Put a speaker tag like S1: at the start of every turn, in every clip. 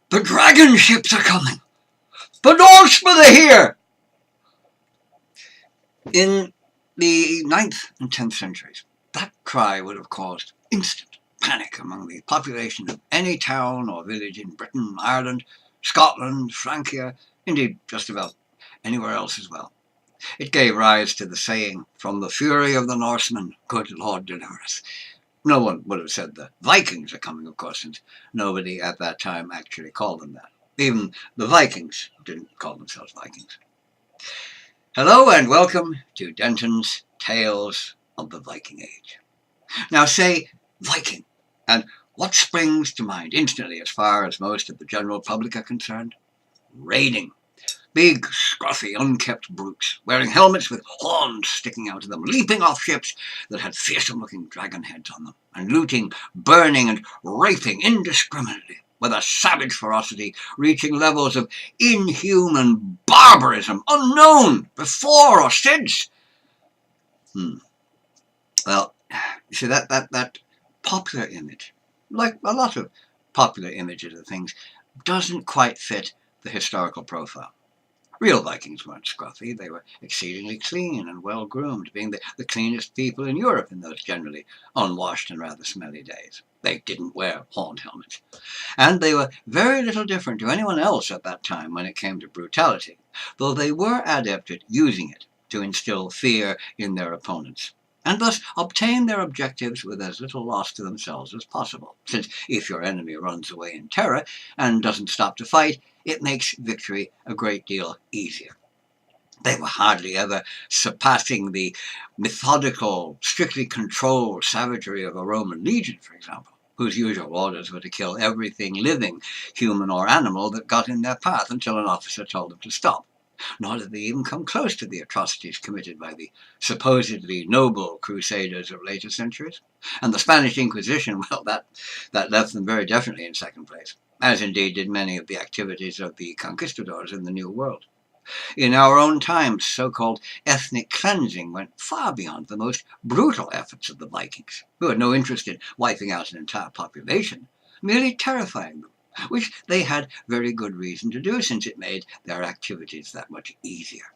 S1: The dragon ships are coming! The Norsemen are here! In the 9th and 10th centuries, that cry would have caused instant panic among the population of any town or village in Britain, Ireland, Scotland, Francia, indeed just about anywhere else as well. It gave rise to the saying, "From the fury of the Norsemen, good Lord deliver us." No one would have said the Vikings are coming, of course, since nobody at that time actually called them that. Even the Vikings didn't call themselves Vikings. Hello and welcome to Denton's Tales of the Viking Age. Now say Viking, and what springs to mind instantly as far as most of the general public are concerned? Raiding. Big, scruffy, unkempt brutes, wearing helmets with horns sticking out of them, leaping off ships that had fearsome-looking dragon heads on them, and looting, burning, and raping indiscriminately, with a savage ferocity reaching levels of inhuman barbarism unknown before or since. Well, you see, that popular image, like a lot of popular images of things, doesn't quite fit the historical profile. Real Vikings weren't scruffy. They were exceedingly clean and well-groomed, being the cleanest people in Europe in those generally unwashed and rather smelly days. They didn't wear horned helmets. And they were very little different to anyone else at that time when it came to brutality, though they were adept at using it to instill fear in their opponents, and thus obtain their objectives with as little loss to themselves as possible, since if your enemy runs away in terror and doesn't stop to fight, it makes victory a great deal easier. They were hardly ever surpassing the methodical, strictly controlled savagery of a Roman legion, for example, whose usual orders were to kill everything living, human or animal, that got in their path until an officer told them to stop. Nor did they even come close to the atrocities committed by the supposedly noble crusaders of later centuries. And the Spanish Inquisition, well, that left them very definitely in second place, as indeed did many of the activities of the conquistadors in the New World. In our own times, so-called ethnic cleansing went far beyond the most brutal efforts of the Vikings, who had no interest in wiping out an entire population, merely terrifying them, which they had very good reason to do, since it made their activities that much easier.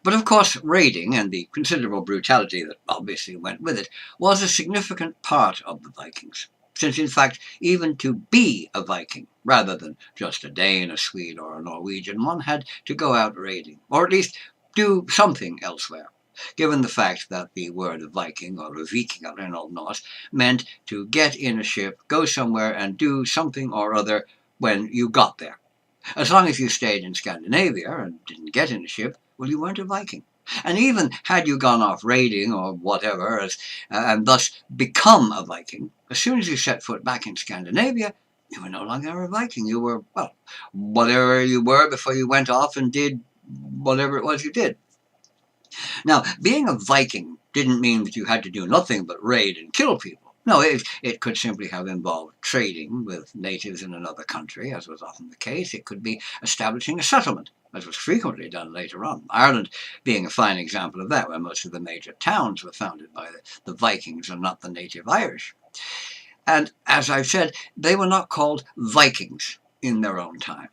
S1: But of course, raiding, and the considerable brutality that obviously went with it, was a significant part of the Vikings, since in fact, even to be a Viking, rather than just a Dane, a Swede, or a Norwegian, one had to go out raiding, or at least do something elsewhere, given the fact that the word Viking, or Viking in Old Norse, meant to get in a ship, go somewhere, and do something or other when you got there. As long as you stayed in Scandinavia and didn't get in a ship, well, you weren't a Viking. And even had you gone off raiding or whatever, and thus become a Viking, as soon as you set foot back in Scandinavia, you were no longer a Viking. You were, well, whatever you were before you went off and did whatever it was you did. Now, being a Viking didn't mean that you had to do nothing but raid and kill people. No, it could simply have involved trading with natives in another country, as was often the case. It could be establishing a settlement, as was frequently done later on. Ireland being a fine example of that, where most of the major towns were founded by the Vikings and not the native Irish. And as I've said, they were not called Vikings in their own time.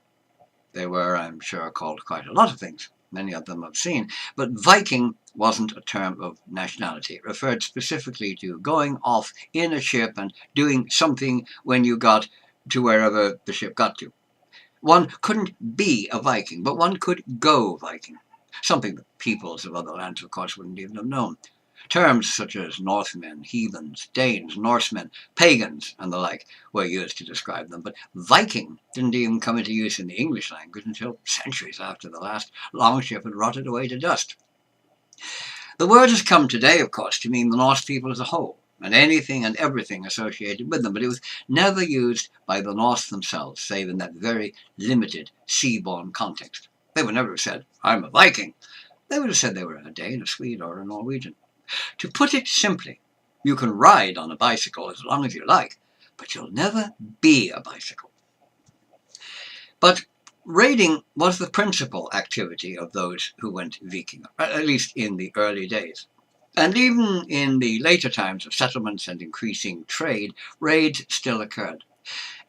S1: They were, I'm sure, called quite a lot of things. Many of them I've seen. But Viking wasn't a term of nationality. It referred specifically to going off in a ship and doing something when you got to wherever the ship got to. One couldn't be a Viking, but one could go Viking, something that peoples of other lands, of course, wouldn't even have known. Terms such as Northmen, heathens, Danes, Norsemen, pagans, and the like were used to describe them, but Viking didn't even come into use in the English language until centuries after the last longship had rotted away to dust. The word has come today, of course, to mean the Norse people as a whole, and anything and everything associated with them, but it was never used by the Norse themselves, save in that very limited seaborne context. They would never have said, "I'm a Viking." They would have said they were a Dane, a Swede, or a Norwegian. To put it simply, you can ride on a bicycle as long as you like, but you'll never be a bicycle. But raiding was the principal activity of those who went Viking, at least in the early days. And even in the later times of settlements and increasing trade, raids still occurred.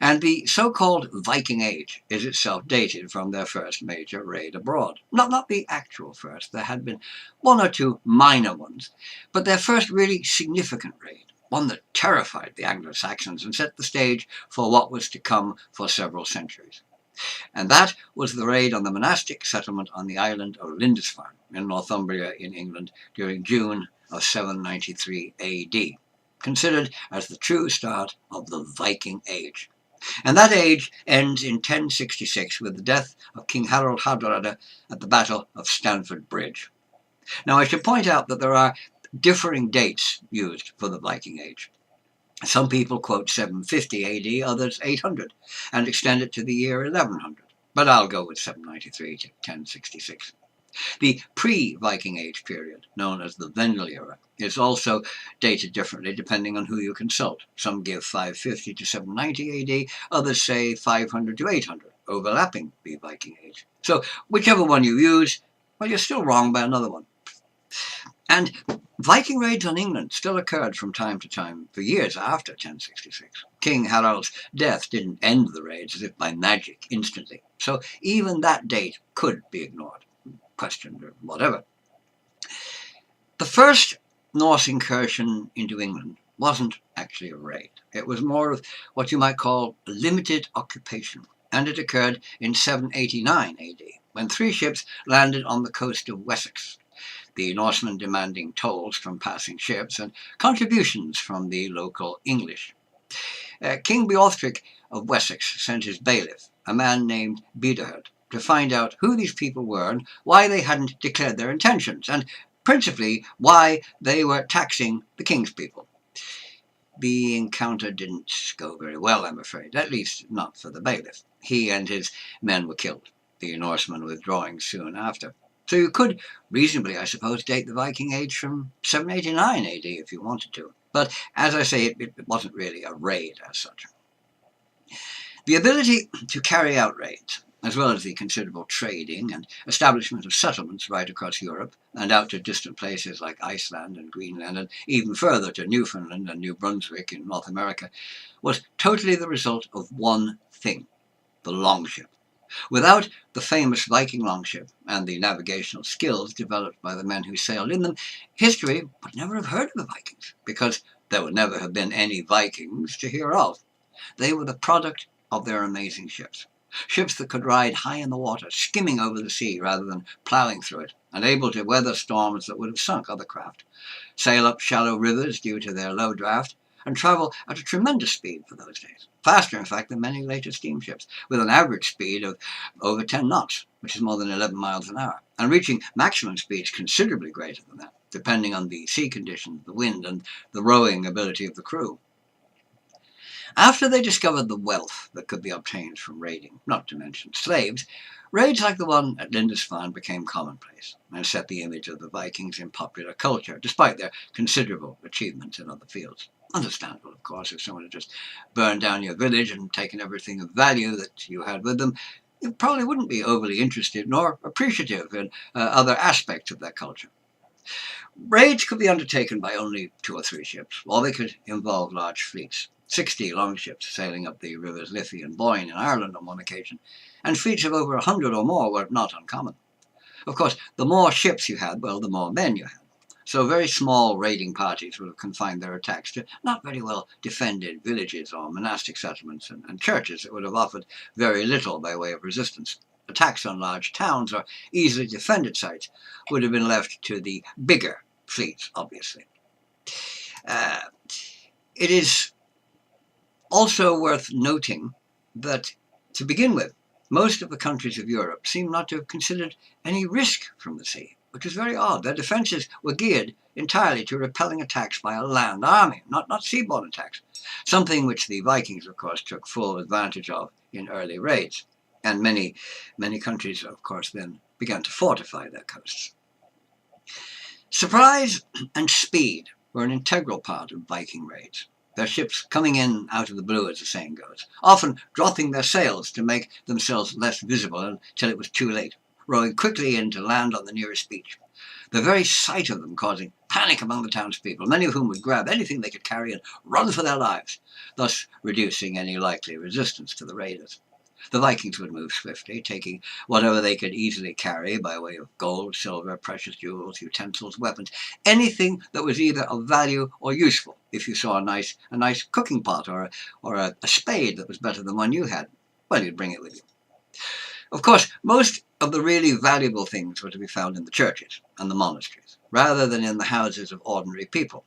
S1: And the so-called Viking Age is itself dated from their first major raid abroad. Not the actual first, there had been one or two minor ones, but their first really significant raid, one that terrified the Anglo-Saxons and set the stage for what was to come for several centuries. And that was the raid on the monastic settlement on the island of Lindisfarne in Northumbria in England during June of 793 AD, considered as the true start of the Viking Age. And that age ends in 1066 with the death of King Harold Hardrada at the Battle of Stamford Bridge. Now I should point out that there are differing dates used for the Viking Age. Some people quote 750 AD, others 800, and extend it to the year 1100. But I'll go with 793 to 1066. The pre-Viking Age period, known as the Vendel era, is also dated differently depending on who you consult. Some give 550 to 790 AD, others say 500 to 800, overlapping the Viking Age. So whichever one you use, well, you're still wrong by another one. And Viking raids on England still occurred from time to time for years after 1066. King Harold's death didn't end the raids as if by magic instantly, so even that date could be ignored, questioned, or whatever. The first Norse incursion into England wasn't actually a raid. It was more of what you might call a limited occupation, and it occurred in 789 AD, when 3 ships landed on the coast of Wessex, the Norsemen demanding tolls from passing ships and contributions from the local English. King Beorhtric of Wessex sent his bailiff, a man named Bideherd, to find out who these people were and why they hadn't declared their intentions, and principally why they were taxing the king's people. The encounter didn't go very well, I'm afraid, at least not for the bailiff. He and his men were killed, the Norsemen withdrawing soon after. So you could reasonably, I suppose, date the Viking Age from 789 AD if you wanted to. But as I say, it wasn't really a raid as such. The ability to carry out raids, as well as the considerable trading and establishment of settlements right across Europe and out to distant places like Iceland and Greenland and even further to Newfoundland and New Brunswick in North America, was totally the result of one thing: the longship. Without the famous Viking longship and the navigational skills developed by the men who sailed in them, history would never have heard of the Vikings, because there would never have been any Vikings to hear of. They were the product of their amazing ships. Ships that could ride high in the water, skimming over the sea rather than ploughing through it, and able to weather storms that would have sunk other craft, sail up shallow rivers due to their low draft, and travel at a tremendous speed for those days. Faster, in fact, than many later steamships, with an average speed of over 10 knots, which is more than 11 miles an hour, and reaching maximum speeds considerably greater than that, depending on the sea conditions, the wind, and the rowing ability of the crew. After they discovered the wealth that could be obtained from raiding, not to mention slaves, raids like the one at Lindisfarne became commonplace and set the image of the Vikings in popular culture, despite their considerable achievements in other fields. Understandable, of course, if someone had just burned down your village and taken everything of value that you had with them, you probably wouldn't be overly interested nor appreciative in other aspects of that culture. Raids could be undertaken by only 2 or 3 ships, or they could involve large fleets. 60 longships sailing up the rivers Liffey and Boyne in Ireland on one occasion, and fleets of over 100 or more were not uncommon. Of course, the more ships you had, well, the more men you had. So very small raiding parties would have confined their attacks to not very well defended villages or monastic settlements and churches that would have offered very little by way of resistance. Attacks on large towns or easily defended sites would have been left to the bigger fleets, obviously. It is also worth noting that, to begin with, most of the countries of Europe seem not to have considered any risk from the sea, which is very odd. Their defences were geared entirely to repelling attacks by a land army, not seaborne attacks, something which the Vikings, of course, took full advantage of in early raids. And many countries, of course, then began to fortify their coasts. Surprise and speed were an integral part of Viking raids. Their ships coming in out of the blue, as the saying goes, often dropping their sails to make themselves less visible until it was too late, rowing quickly in to land on the nearest beach. the very sight of them causing panic among the townspeople, many of whom would grab anything they could carry and run for their lives, thus reducing any likely resistance to the raiders. The Vikings would move swiftly, taking whatever they could easily carry by way of gold, silver, precious jewels, utensils, weapons, anything that was either of value or useful. If you saw a nice cooking pot or a spade that was better than one you had, well, you'd bring it with you. Of course, most of the really valuable things were to be found in the churches and the monasteries, rather than in the houses of ordinary people.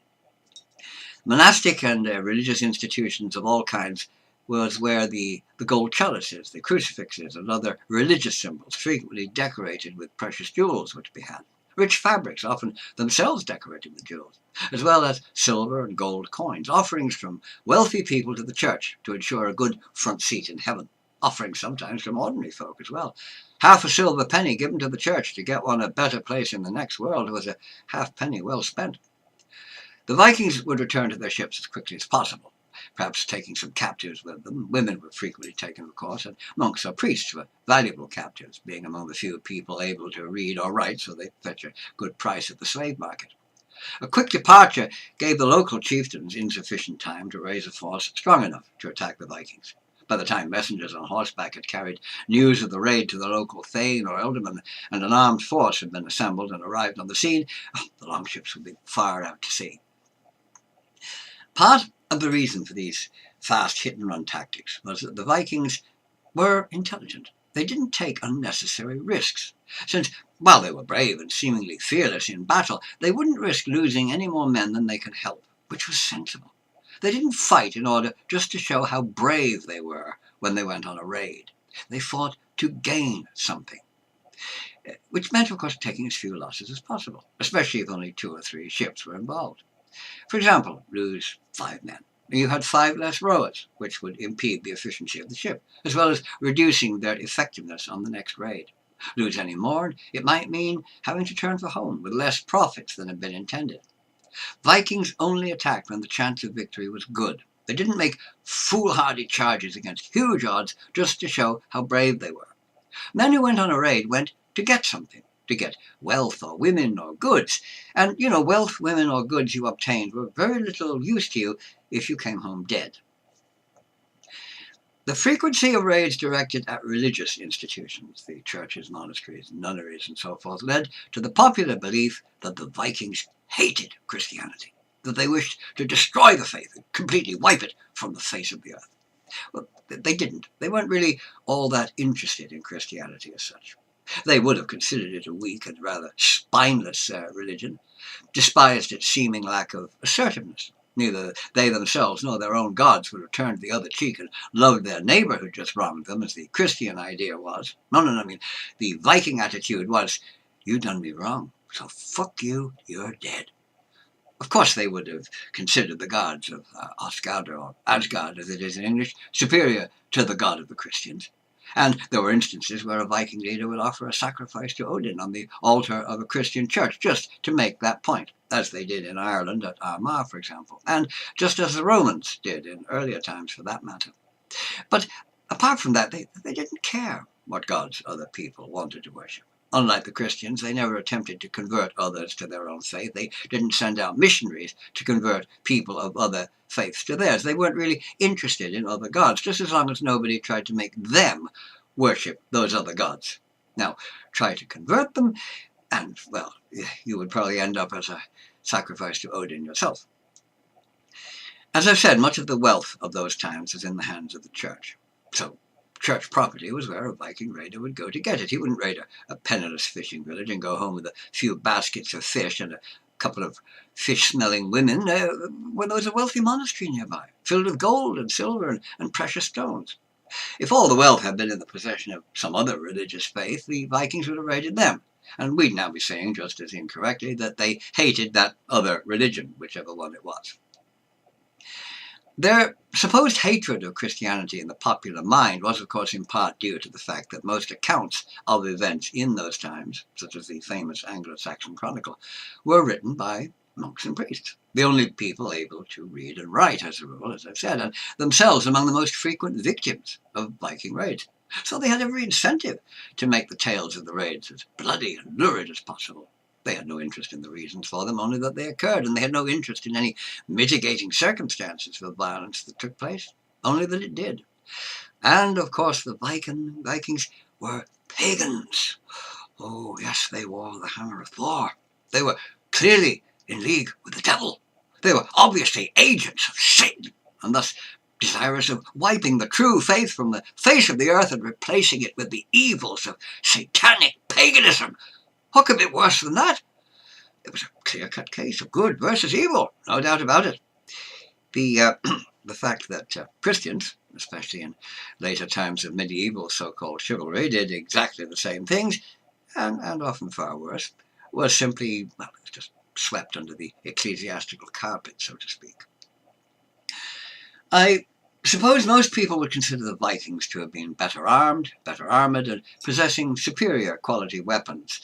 S1: Monastic and religious institutions of all kinds was where the gold chalices, the crucifixes, and other religious symbols, frequently decorated with precious jewels, were to be had. Rich fabrics, often themselves decorated with jewels, as well as silver and gold coins, offerings from wealthy people to the church to ensure a good front seat in heaven, offerings sometimes from ordinary folk as well. Half a silver penny given to the church to get one a better place in the next world was a halfpenny well spent. The Vikings would return to their ships as quickly as possible, perhaps taking some captives with them. Women were frequently taken, of course, and monks or priests were valuable captives, being among the few people able to read or write, so they fetch a good price at the slave market. A quick departure gave the local chieftains insufficient time to raise a force strong enough to attack the Vikings. By the time messengers on horseback had carried news of the raid to the local thane or ealdorman, and an armed force had been assembled and arrived on the scene, the longships would be far out to sea. Part of the reason for these fast hit-and-run tactics was that the Vikings were intelligent. They didn't take unnecessary risks, since, while they were brave and seemingly fearless in battle, they wouldn't risk losing any more men than they could help, which was sensible. They didn't fight in order just to show how brave they were when they went on a raid. They fought to gain something, which meant, of course, taking as few losses as possible, especially if only 2 or 3 ships were involved. For example, lose 5 men. You had 5 less rowers, which would impede the efficiency of the ship, as well as reducing their effectiveness on the next raid. Lose any more, it might mean having to turn for home with less profits than had been intended. Vikings only attacked when the chance of victory was good. They didn't make foolhardy charges against huge odds just to show how brave they were. Men who went on a raid went to get something, to get wealth or women or goods. And, wealth, women or goods you obtained were very little use to you if you came home dead. The frequency of raids directed at religious institutions, the churches, monasteries, nunneries, and so forth, led to the popular belief that the Vikings hated Christianity, that they wished to destroy the faith and completely wipe it from the face of the earth. Well, they didn't. They weren't really all that interested in Christianity as such. They would have considered it a weak and rather spineless religion, despised its seeming lack of assertiveness. Neither they themselves nor their own gods would have turned the other cheek and loved their neighbour who just wronged them, as the Christian idea was. No, the Viking attitude was, you done me wrong, so fuck you, you're dead. Of course they would have considered the gods of Asgard, or Asgard as it is in English, superior to the god of the Christians. And there were instances where a Viking leader would offer a sacrifice to Odin on the altar of a Christian church, just to make that point, as they did in Ireland at Armagh, for example, and just as the Romans did in earlier times, for that matter. But apart from that, they didn't care what gods other people wanted to worship. Unlike the Christians, they never attempted to convert others to their own faith. They didn't send out missionaries to convert people of other faiths to theirs. They weren't really interested in other gods, just as long as nobody tried to make them worship those other gods. Now, try to convert them, and, well, you would probably end up as a sacrifice to Odin yourself. As I've said, much of the wealth of those times was in the hands of the church. So, church property was where a Viking raider would go to get it. He wouldn't raid a penniless fishing village and go home with a few baskets of fish and a couple of fish-smelling women when there was a wealthy monastery nearby, filled with gold and silver and precious stones. If all the wealth had been in the possession of some other religious faith, the Vikings would have raided them. And we'd now be saying, just as incorrectly, that they hated that other religion, whichever one it was. Their supposed hatred of Christianity in the popular mind was, of course, in part due to the fact that most accounts of events in those times, such as the famous Anglo-Saxon Chronicle, were written by monks and priests, the only people able to read and write, as a rule, as I've said, and themselves among the most frequent victims of Viking raids. So they had every incentive to make the tales of the raids as bloody and lurid as possible. They had no interest in the reasons for them, only that they occurred, and they had no interest in any mitigating circumstances for the violence that took place, only that it did. And, of course, the Vikings were pagans. Oh, yes, they wore the hammer of Thor. They were clearly in league with the devil. They were obviously agents of Satan, and thus desirous of wiping the true faith from the face of the earth and replacing it with the evils of satanic paganism. What could be worse than that? It was a clear-cut case of good versus evil, no doubt about it. The fact that Christians, especially in later times of medieval so-called chivalry, did exactly the same things, and often far worse, was simply, well, it was just swept under the ecclesiastical carpet, so to speak. I suppose most people would consider the Vikings to have been better armed, better armoured, and possessing superior quality weapons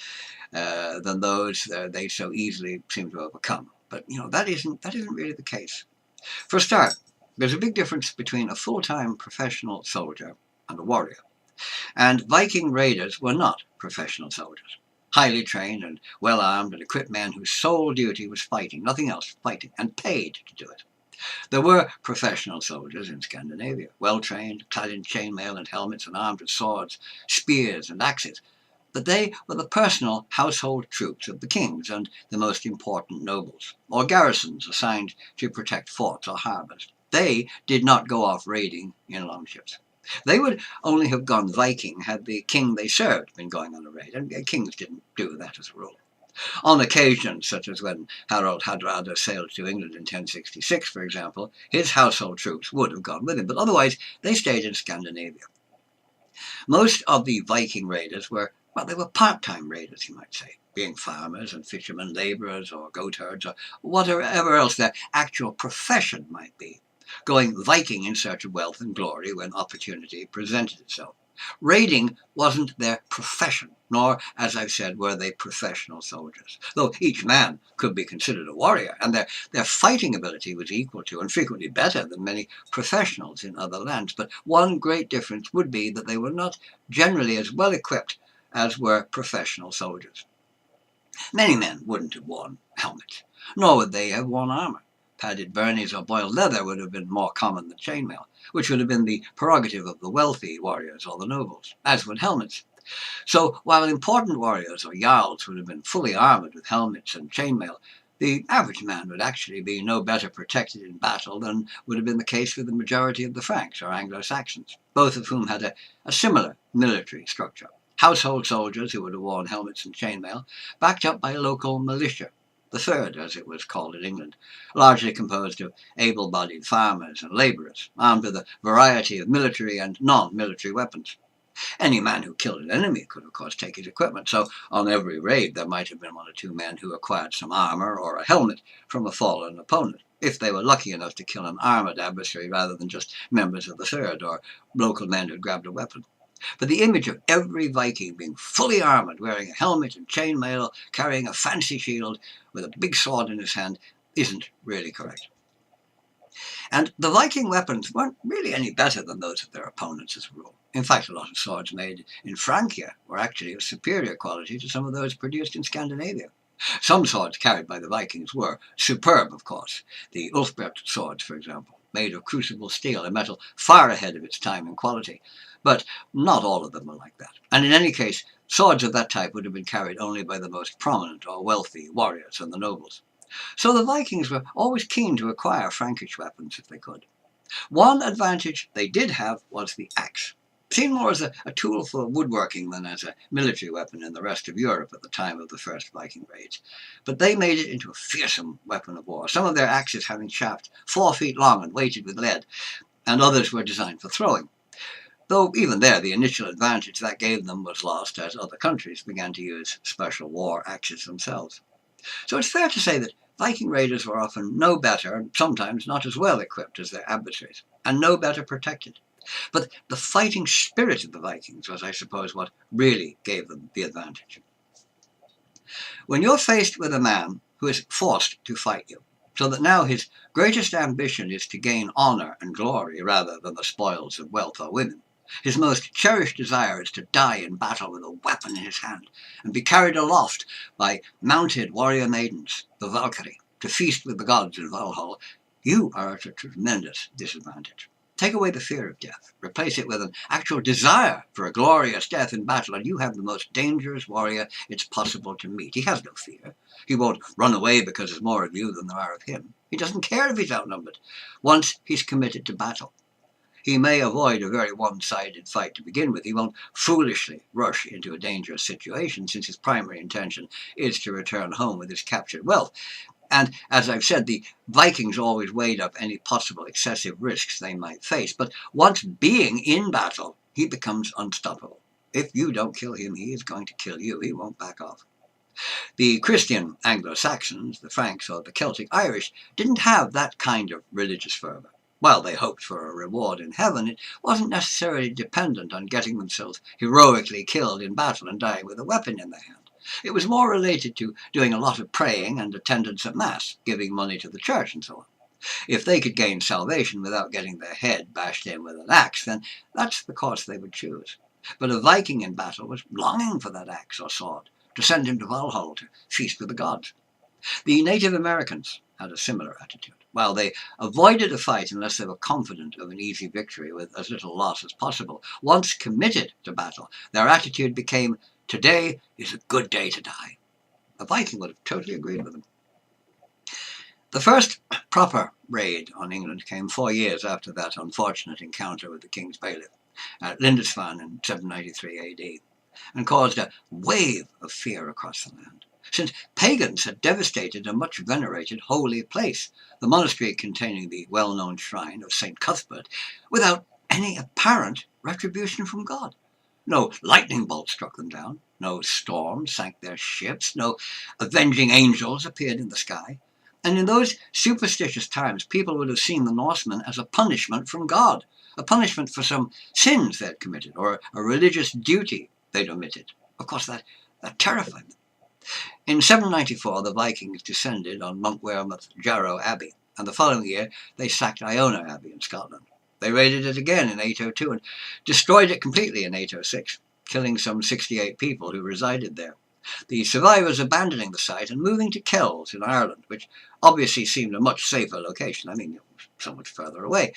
S1: than those they so easily seem to overcome. But, that isn't really the case. For a start, there's a big difference between a full-time professional soldier and a warrior. And Viking Raiders were not professional soldiers. Highly trained and well-armed and equipped men whose sole duty was fighting, nothing else, fighting, and paid to do it. There were professional soldiers in Scandinavia, well-trained, clad in chainmail and helmets and armed with swords, spears and axes. But they were the personal household troops of the kings and the most important nobles, or garrisons assigned to protect forts or harbours. They did not go off raiding in longships. They would only have gone Viking had the king they served been going on a raid, and kings didn't do that as a rule. On occasions, such as when Harold Hardrada sailed to England in 1066, for example, his household troops would have gone with him, but otherwise they stayed in Scandinavia. Most of the Viking raiders were, well, they were part-time raiders, you might say, being farmers and fishermen, labourers or goatherds, or whatever else their actual profession might be, going Viking in search of wealth and glory when opportunity presented itself. Raiding wasn't their profession, nor, as I've said, were they professional soldiers, though each man could be considered a warrior, and their fighting ability was equal to and frequently better than many professionals in other lands. But one great difference would be that they were not generally as well equipped as were professional soldiers. Many men wouldn't have worn helmets, nor would they have worn armour. Padded byrnies or boiled leather would have been more common than chainmail, which would have been the prerogative of the wealthy warriors or the nobles, as would helmets. So, while important warriors or jarls would have been fully armoured with helmets and chainmail, the average man would actually be no better protected in battle than would have been the case with the majority of the Franks or Anglo-Saxons, both of whom had a similar military structure. Household soldiers who would have worn helmets and chainmail, backed up by a local militia, the Third, as it was called in England, largely composed of able-bodied farmers and labourers, armed with a variety of military and non-military weapons. Any man who killed an enemy could, of course, take his equipment, so on every raid there might have been one or two men who acquired some armour or a helmet from a fallen opponent, if they were lucky enough to kill an armoured adversary rather than just members of the Third or local men who'd grabbed a weapon. But the image of every Viking being fully armoured, wearing a helmet and chainmail, carrying a fancy shield with a big sword in his hand, isn't really correct. And the Viking weapons weren't really any better than those of their opponents as a rule. In fact, a lot of swords made in Francia were actually of superior quality to some of those produced in Scandinavia. Some swords carried by the Vikings were superb, of course. The Ulfbert swords, for example, made of crucible steel, a metal far ahead of its time in quality. But not all of them were like that. And in any case, swords of that type would have been carried only by the most prominent or wealthy warriors and the nobles. So the Vikings were always keen to acquire Frankish weapons if they could. One advantage they did have was the axe, seen more as a tool for woodworking than as a military weapon in the rest of Europe at the time of the first Viking raids. But they made it into a fearsome weapon of war, some of their axes having shafts 4 feet long and weighted with lead, and others were designed for throwing. Though even there the initial advantage that gave them was lost as other countries began to use special war axes themselves. So it's fair to say that Viking raiders were often no better, and sometimes not as well equipped as their adversaries, and no better protected. But the fighting spirit of the Vikings was, I suppose, what really gave them the advantage. When you're faced with a man who is forced to fight you, so that now his greatest ambition is to gain honour and glory rather than the spoils of wealth or women, His most cherished desire is to die in battle with a weapon in his hand, and be carried aloft by mounted warrior maidens, the Valkyrie, to feast with the gods in Valhalla. You are at a tremendous disadvantage. Take away the fear of death, replace it with an actual desire for a glorious death in battle, and you have the most dangerous warrior it's possible to meet. He has no fear. He won't run away because there's more of you than there are of him. He doesn't care if he's outnumbered. Once he's committed to battle, he may avoid a very one-sided fight to begin with. He won't foolishly rush into a dangerous situation, since his primary intention is to return home with his captured wealth. And as I've said, the Vikings always weighed up any possible excessive risks they might face. But once being in battle, he becomes unstoppable. If you don't kill him, he is going to kill you. He won't back off. The Christian Anglo-Saxons, the Franks or the Celtic Irish, didn't have that kind of religious fervour. While they hoped for a reward in heaven, it wasn't necessarily dependent on getting themselves heroically killed in battle and dying with a weapon in their hand. It was more related to doing a lot of praying and attendance at Mass, giving money to the church and so on. If they could gain salvation without getting their head bashed in with an axe, then that's the course they would choose. But a Viking in battle was longing for that axe or sword, to send him to Valhalla to feast with the gods. The Native Americans had a similar attitude. While they avoided a fight unless they were confident of an easy victory with as little loss as possible, once committed to battle, their attitude became, "Today is a good day to die." A Viking would have totally agreed with them. The first proper raid on England came 4 years after that unfortunate encounter with the King's Bailiff at Lindisfarne in 793 AD, and caused a wave of fear across the land, since pagans had devastated a much venerated holy place, the monastery containing the well-known shrine of St. Cuthbert, without any apparent retribution from God. No lightning bolt struck them down, no storm sank their ships, no avenging angels appeared in the sky. And in those superstitious times, people would have seen the Norsemen as a punishment from God, a punishment for some sins they'd committed, or a religious duty they'd omitted. Of course, that terrified them. In 794, the Vikings descended on Monk Wearmouth Jarrow Abbey, and the following year they sacked Iona Abbey in Scotland. They raided it again in 802 and destroyed it completely in 806, killing some 68 people who resided there. The survivors abandoning the site and moving to Kells in Ireland, which obviously seemed a much safer location. I mean, it was so much further away.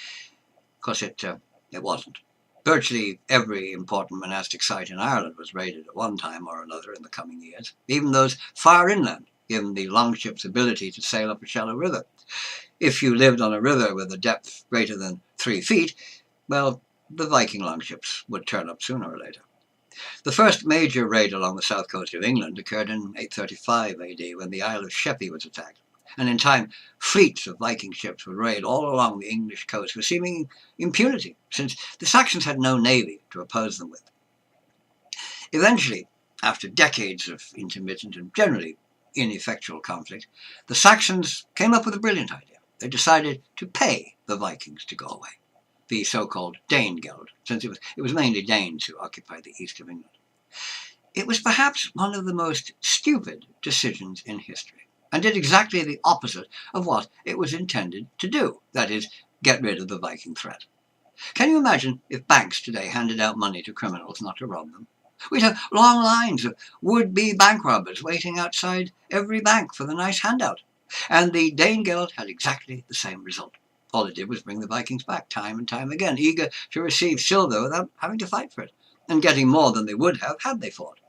S1: Of course, it wasn't. Virtually every important monastic site in Ireland was raided at one time or another in the coming years, even those far inland, given the longship's ability to sail up a shallow river. If you lived on a river with a depth greater than 3 feet, well, the Viking longships would turn up sooner or later. The first major raid along the south coast of England occurred in 835 AD, when the Isle of Sheppey was attacked, and in time fleets of Viking ships would raid all along the English coast with seeming impunity, since the Saxons had no navy to oppose them with. Eventually, after decades of intermittent and generally ineffectual conflict, the Saxons came up with a brilliant idea. They decided to pay the Vikings to go away, the so-called Danegeld, since it was mainly Danes who occupied the east of England. It was perhaps one of the most stupid decisions in history, and did exactly the opposite of what it was intended to do, that is, get rid of the Viking threat. Can you imagine if banks today handed out money to criminals not to rob them? We'd have long lines of would-be bank robbers waiting outside every bank for the nice handout. And the Danegeld had exactly the same result. All it did was bring the Vikings back time and time again, eager to receive silver without having to fight for it, and getting more than they would have had they fought.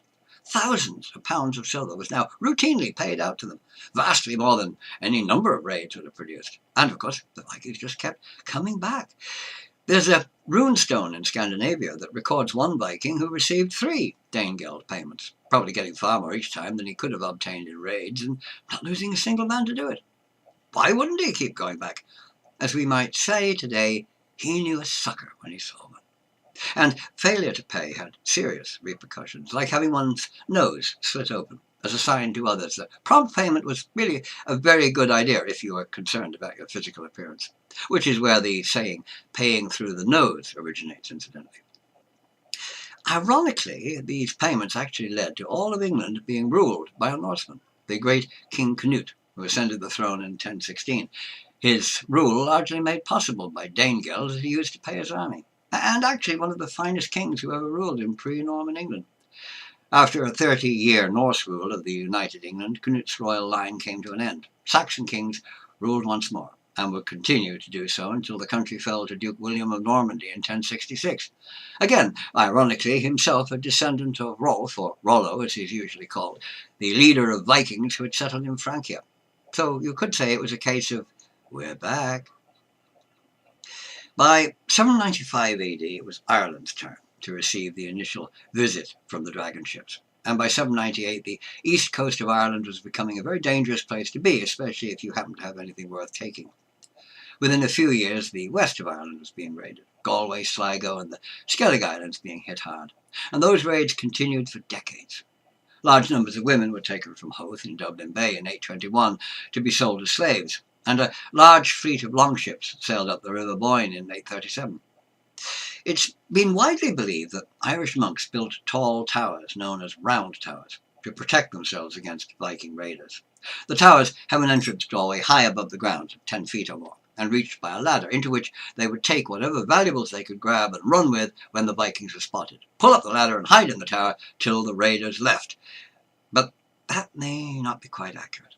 S1: Thousands of pounds of silver was now routinely paid out to them, vastly more than any number of raids would have produced. And of course, the Vikings just kept coming back. There's a runestone in Scandinavia that records one Viking who received 3 Danegeld payments, probably getting far more each time than he could have obtained in raids, and not losing a single man to do it. Why wouldn't he keep going back? As we might say today, he knew a sucker when he saw one. And failure to pay had serious repercussions, like having one's nose slit open, as a sign to others that prompt payment was really a very good idea if you were concerned about your physical appearance, which is where the saying, paying through the nose, originates, incidentally. Ironically, these payments actually led to all of England being ruled by a Norseman, the great King Canute, who ascended the throne in 1016. His rule largely made possible by Danegeld that he used to pay his army. and actually one of the finest kings who ever ruled in pre-Norman England. After a 30-year Norse rule of the United England, Cnut's royal line came to an end. Saxon kings ruled once more, and would continue to do so until the country fell to Duke William of Normandy in 1066. Again, ironically, himself a descendant of Rolf, or Rollo as he's usually called, the leader of Vikings who had settled in Francia. So you could say it was a case of, we're back. By 795 AD, it was Ireland's turn to receive the initial visit from the dragon ships. And by 798, the east coast of Ireland was becoming a very dangerous place to be, especially if you happened to have anything worth taking. Within a few years, the west of Ireland was being raided, Galway, Sligo, and the Skellig Islands being hit hard. And those raids continued for decades. Large numbers of women were taken from Howth in Dublin Bay in 821 to be sold as slaves, and a large fleet of longships sailed up the River Boyne in 837. It's been widely believed that Irish monks built tall towers known as round towers to protect themselves against Viking raiders. The towers have an entrance doorway high above the ground, 10 feet or more, and reached by a ladder into which they would take whatever valuables they could grab and run with when the Vikings were spotted, pull up the ladder and hide in the tower till the raiders left. But that may not be quite accurate.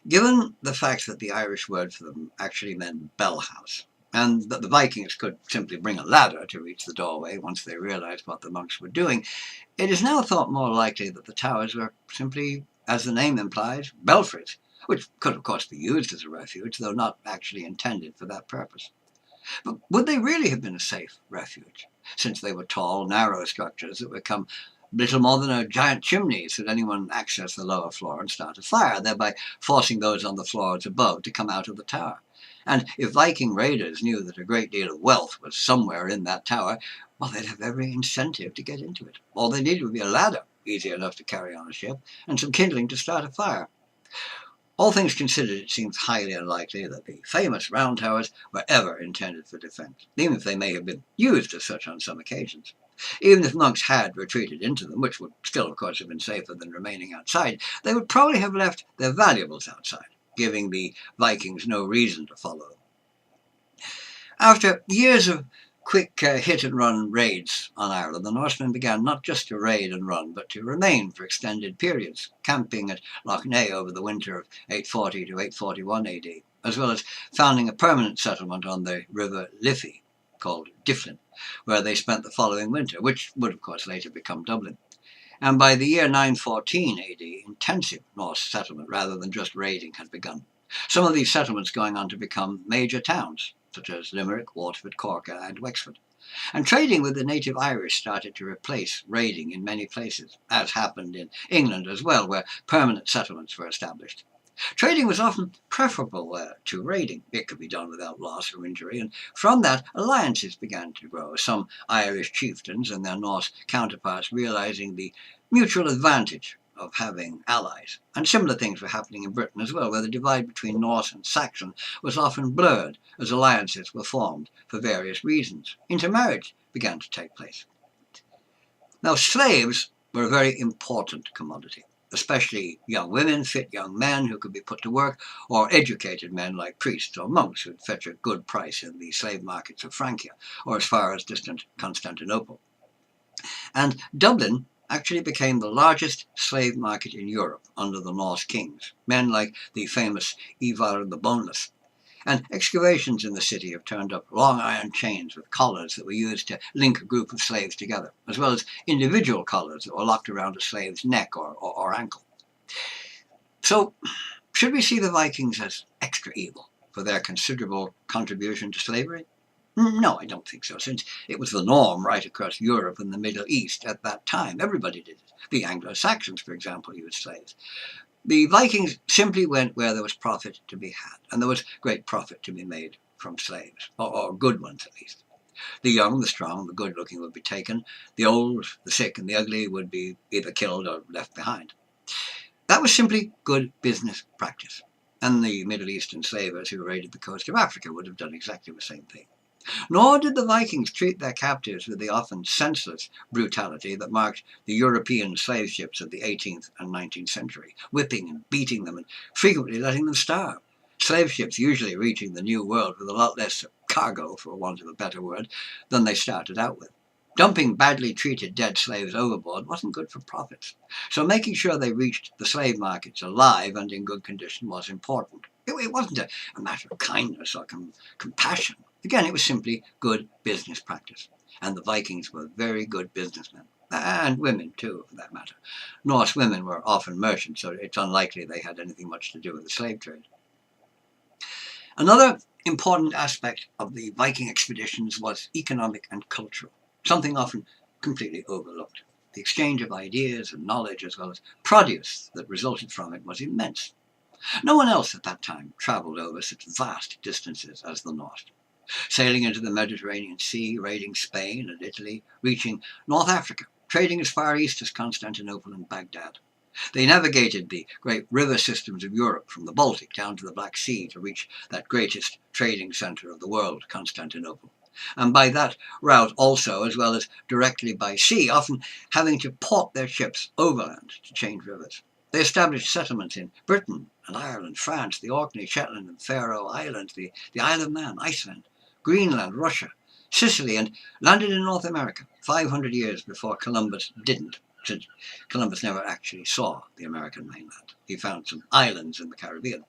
S1: Given the fact that the Irish word for them actually meant bell house, and that the Vikings could simply bring a ladder to reach the doorway once they realized what the monks were doing, it is now thought more likely that the towers were simply, as the name implies, belfries, which could of course be used as a refuge, though not actually intended for that purpose. But would they really have been a safe refuge, since they were tall, narrow structures that would become little more than a giant chimney should anyone access the lower floor and start a fire, thereby forcing those on the floors above to come out of the tower? And if Viking raiders knew that a great deal of wealth was somewhere in that tower, well, they'd have every incentive to get into it. All they needed would be a ladder, easy enough to carry on a ship, and some kindling to start a fire. All things considered, it seems highly unlikely that the famous round towers were ever intended for defence, even if they may have been used as such on some occasions. Even if monks had retreated into them, which would still, of course, have been safer than remaining outside, they would probably have left their valuables outside, giving the Vikings no reason to follow them. After years of quick hit-and-run raids on Ireland, the Norsemen began not just to raid and run, but to remain for extended periods, camping at Lough Neagh over the winter of 840 to 841 AD, as well as founding a permanent settlement on the River Liffey, called Difflin, where they spent the following winter, which would of course later become Dublin. And by the year 914 AD, intensive Norse settlement rather than just raiding had begun. Some of these settlements going on to become major towns, such as Limerick, Waterford, Cork, and Wexford. And trading with the native Irish started to replace raiding in many places, as happened in England as well, where permanent settlements were established. Trading was often preferable to raiding. It could be done without loss or injury, and from that, alliances began to grow, some Irish chieftains and their Norse counterparts realizing the mutual advantage of having allies. And similar things were happening in Britain as well, where the divide between Norse and Saxon was often blurred as alliances were formed for various reasons. Intermarriage began to take place. Now, slaves were a very important commodity, especially young women, fit young men who could be put to work, or educated men like priests or monks who'd fetch a good price in the slave markets of Francia, or as far as distant Constantinople. And Dublin actually became the largest slave market in Europe under the Norse kings, men like the famous Ivar the Boneless. And excavations in the city have turned up long iron chains with collars that were used to link a group of slaves together, as well as individual collars that were locked around a slave's neck or ankle. So, should we see the Vikings as extra evil for their considerable contribution to slavery? No, I don't think so, since it was the norm right across Europe and the Middle East at that time. Everybody did it. The Anglo-Saxons, for example, used slaves. The Vikings simply went where there was profit to be had, and there was great profit to be made from slaves, or good ones at least. The young, the strong, the good-looking would be taken. The old, the sick, and the ugly would be either killed or left behind. That was simply good business practice, and the Middle Eastern slavers who raided the coast of Africa would have done exactly the same thing. Nor did the Vikings treat their captives with the often senseless brutality that marked the European slave ships of the 18th and 19th century, whipping and beating them and frequently letting them starve. Slave ships usually reaching the New World with a lot less cargo, for want of a better word, than they started out with. Dumping badly treated dead slaves overboard wasn't good for profits, so making sure they reached the slave markets alive and in good condition was important. It wasn't a matter of kindness or compassion. Again, it was simply good business practice. And the Vikings were very good businessmen. And women, too, for that matter. Norse women were often merchants, so it's unlikely they had anything much to do with the slave trade. Another important aspect of the Viking expeditions was economic and cultural, something often completely overlooked. The exchange of ideas and knowledge as well as produce that resulted from it was immense. No one else at that time travelled over such vast distances as the Norse, sailing into the Mediterranean Sea, raiding Spain and Italy, reaching North Africa, trading as far east as Constantinople and Baghdad. They navigated the great river systems of Europe from the Baltic down to the Black Sea to reach that greatest trading centre of the world, Constantinople. And by that route also, as well as directly by sea, often having to port their ships overland to change rivers. They established settlements in Britain and Ireland, France, the Orkney, Shetland and Faroe Islands, the Isle of Man, Iceland, Greenland, Russia, Sicily, and landed in North America 500 years before Columbus didn't, since Columbus never actually saw the American mainland. He found some islands in the Caribbean.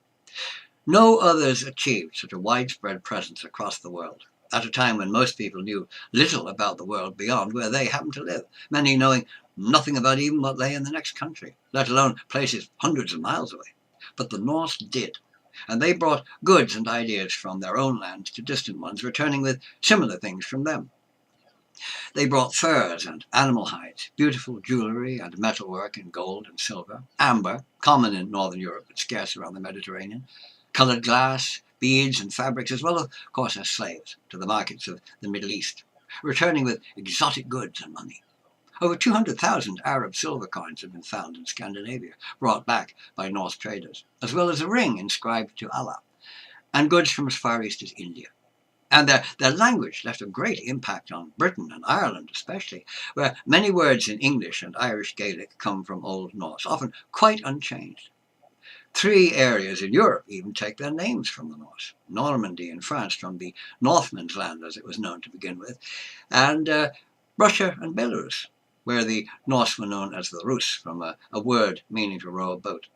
S1: No others achieved such a widespread presence across the world, at a time when most people knew little about the world beyond where they happened to live, many knowing nothing about even what lay in the next country, let alone places hundreds of miles away. But the Norse did, and they brought goods and ideas from their own lands to distant ones, returning with similar things from them. They brought furs and animal hides, beautiful jewellery and metalwork in gold and silver, amber, common in northern Europe but scarce around the Mediterranean, coloured glass, beads and fabrics, as well, of course, as slaves to the markets of the Middle East, returning with exotic goods and money. Over 200,000 Arab silver coins have been found in Scandinavia, brought back by Norse traders, as well as a ring inscribed to Allah, and goods from as far east as India. And their language left a great impact on Britain and Ireland especially, where many words in English and Irish Gaelic come from Old Norse, often quite unchanged. 3 areas in Europe even take their names from the Norse. Normandy in France, from the Northmen's land as it was known to begin with, and Russia and Belarus, where the Norse were known as the Rus, from a word meaning to row a boat.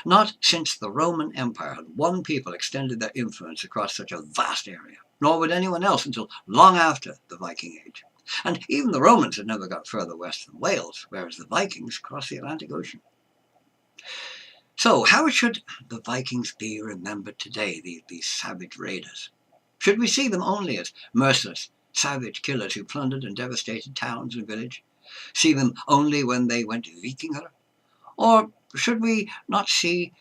S1: Not since the Roman Empire had one people extended their influence across such a vast area, nor would anyone else until long after the Viking Age. And even the Romans had never got further west than Wales, whereas the Vikings crossed the Atlantic Ocean. So how should the Vikings be remembered today, these savage raiders? Should we see them only as merciless, savage killers who plundered and devastated towns and villages? See them only when they went Vikinger? Or should we not see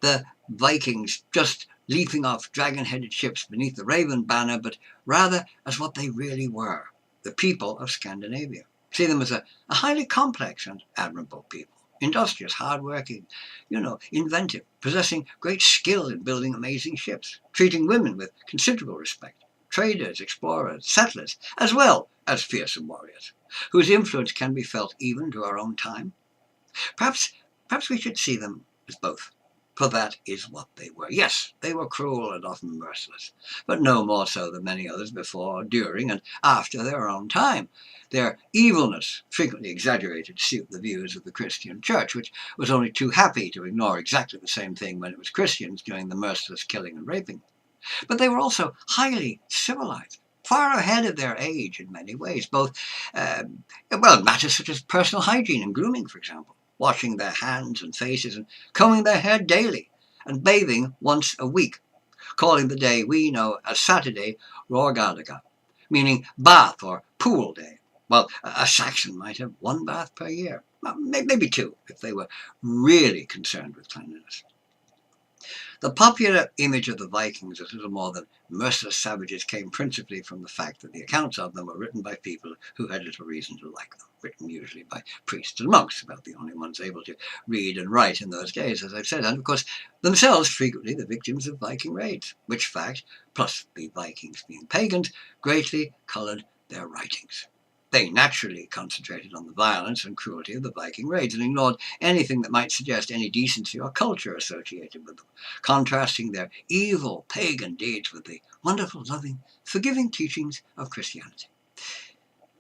S1: the Vikings just leaping off dragon-headed ships beneath the Raven banner, but rather as what they really were, the people of Scandinavia? See them as a highly complex and admirable people. Industrious, hard-working, inventive, possessing great skill in building amazing ships, treating women with considerable respect, traders, explorers, settlers, as well as fearsome warriors, whose influence can be felt even to our own time. Perhaps we should see them as both, for that is what they were. Yes, they were cruel and often merciless, but no more so than many others before, during, and after their own time. Their evilness frequently exaggerated to suit the views of the Christian Church, which was only too happy to ignore exactly the same thing when it was Christians doing the merciless killing and raping. But they were also highly civilized, far ahead of their age in many ways, both, matters such as personal hygiene and grooming, for example, washing their hands and faces and combing their hair daily and bathing once a week, calling the day we know as Saturday Rorgadaga, meaning bath or pool day. Well, a Saxon might have 1 bath per year, maybe 2, if they were really concerned with cleanliness. The popular image of the Vikings as little more than merciless savages came principally from the fact that the accounts of them were written by people who had little reason to like them, written usually by priests and monks, about the only ones able to read and write in those days, as I've said, and of course themselves frequently the victims of Viking raids, which fact, plus the Vikings being pagans, greatly coloured their writings. They naturally concentrated on the violence and cruelty of the Viking raids and ignored anything that might suggest any decency or culture associated with them, contrasting their evil pagan deeds with the wonderful, loving, forgiving teachings of Christianity.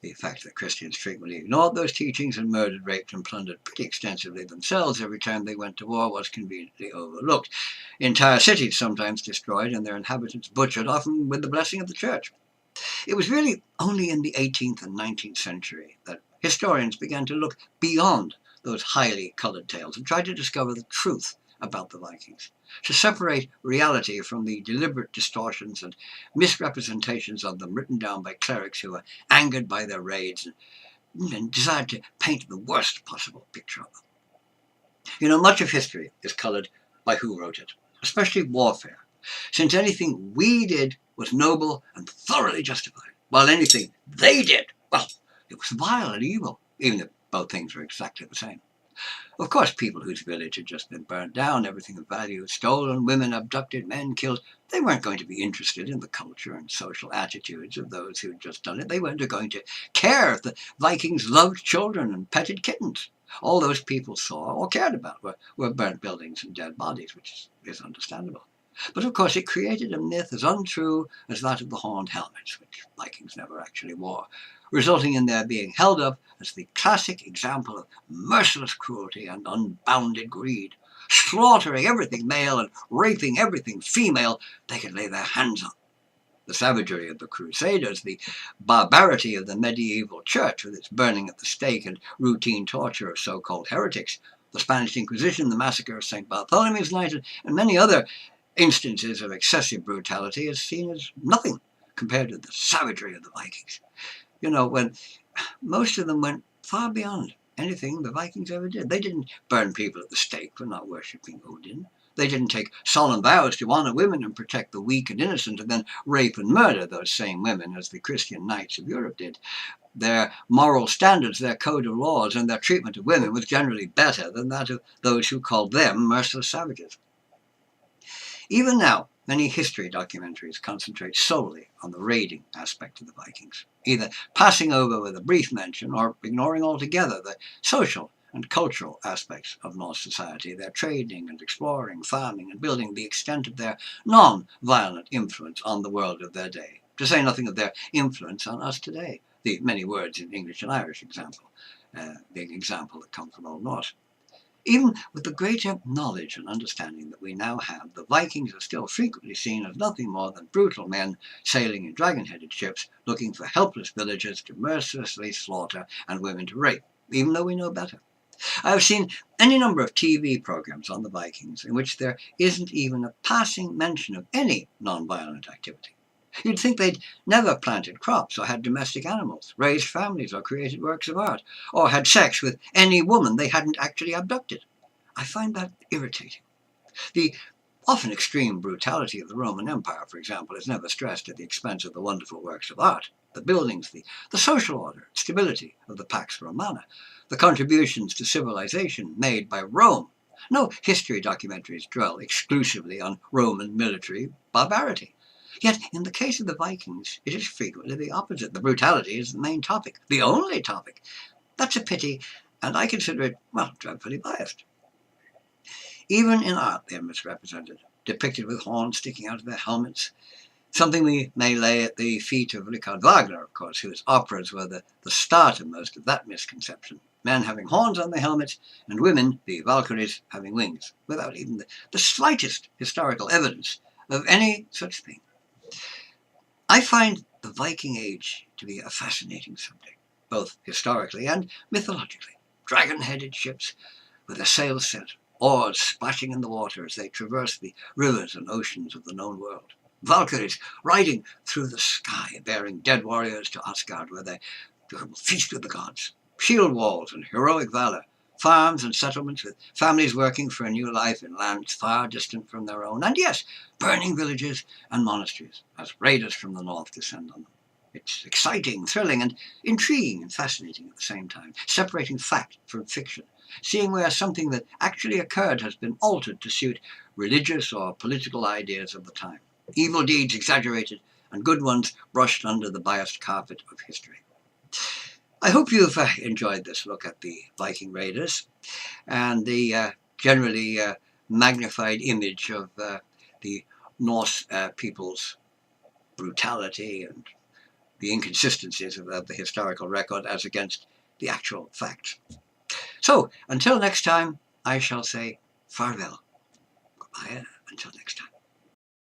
S1: The fact that Christians frequently ignored those teachings and murdered, raped, and plundered pretty extensively themselves every time they went to war was conveniently overlooked. Entire cities sometimes destroyed and their inhabitants butchered, often with the blessing of the church. It was really only in the 18th and 19th century that historians began to look beyond those highly coloured tales and try to discover the truth about the Vikings, to separate reality from the deliberate distortions and misrepresentations of them written down by clerics who were angered by their raids and desired to paint the worst possible picture of them. You know, much of history is coloured by who wrote it, especially warfare, since anything we did was noble and thoroughly justified, while anything they did, well, it was vile and evil, even if both things were exactly the same. Of course, people whose village had just been burnt down, everything of value stolen, women abducted, men killed, they weren't going to be interested in the culture and social attitudes of those who'd just done it. They weren't going to care if the Vikings loved children and petted kittens. All those people saw or cared about were burnt buildings and dead bodies, which is understandable. But of course it created a myth as untrue as that of the horned helmets, which Vikings never actually wore, resulting in their being held up as the classic example of merciless cruelty and unbounded greed, slaughtering everything male and raping everything female they could lay their hands on. The savagery of the Crusaders, the barbarity of the medieval church with its burning at the stake and routine torture of so-called heretics, the Spanish Inquisition, the massacre of St. Bartholomew's Night, and many other instances of excessive brutality is seen as nothing compared to the savagery of the Vikings. You know, when most of them went far beyond anything the Vikings ever did. They didn't burn people at the stake for not worshipping Odin. They didn't take solemn vows to honor women and protect the weak and innocent and then rape and murder those same women as the Christian knights of Europe did. Their moral standards, their code of laws, and their treatment of women was generally better than that of those who called them merciless savages. Even now, many history documentaries concentrate solely on the raiding aspect of the Vikings, either passing over with a brief mention or ignoring altogether the social and cultural aspects of Norse society, their trading and exploring, farming and building, the extent of their non-violent influence on the world of their day, to say nothing of their influence on us today. The many words in English and Irish example, being example that come from Old Norse. Even with the greater knowledge and understanding that we now have, the Vikings are still frequently seen as nothing more than brutal men sailing in dragon-headed ships, looking for helpless villagers to mercilessly slaughter and women to rape, even though we know better. I have seen any number of TV programs on the Vikings in which there isn't even a passing mention of any non-violent activity. You'd think they'd never planted crops or had domestic animals, raised families or created works of art, or had sex with any woman they hadn't actually abducted. I find that irritating. The often extreme brutality of the Roman Empire, for example, is never stressed at the expense of the wonderful works of art, the buildings, the social order, stability of the Pax Romana, the contributions to civilization made by Rome. No history documentaries dwell exclusively on Roman military barbarity. Yet, in the case of the Vikings, it is frequently the opposite. The brutality is the main topic, the only topic. That's a pity, and I consider it, well, dreadfully biased. Even in art, they are misrepresented, depicted with horns sticking out of their helmets, something we may lay at the feet of Richard Wagner, of course, whose operas were the start of most of that misconception. Men having horns on their helmets, and women, the Valkyries, having wings, without even the slightest historical evidence of any such thing. I find the Viking Age to be a fascinating subject, both historically and mythologically. Dragon-headed ships with their sails set, oars splashing in the water as they traverse the rivers and oceans of the known world. Valkyries riding through the sky, bearing dead warriors to Asgard, where they feast with the gods. Shield walls and heroic valor. Farms and settlements with families working for a new life in lands far distant from their own. And yes, burning villages and monasteries as raiders from the north descend on them. It's exciting, thrilling, and intriguing and fascinating at the same time, separating fact from fiction, seeing where something that actually occurred has been altered to suit religious or political ideas of the time. Evil deeds exaggerated and good ones brushed under the biased carpet of history. I hope you've enjoyed this look at the Viking Raiders and the generally magnified image of the Norse people's brutality and the inconsistencies of the historical record as against the actual facts. So, until next time, I shall say farewell. Goodbye until next time.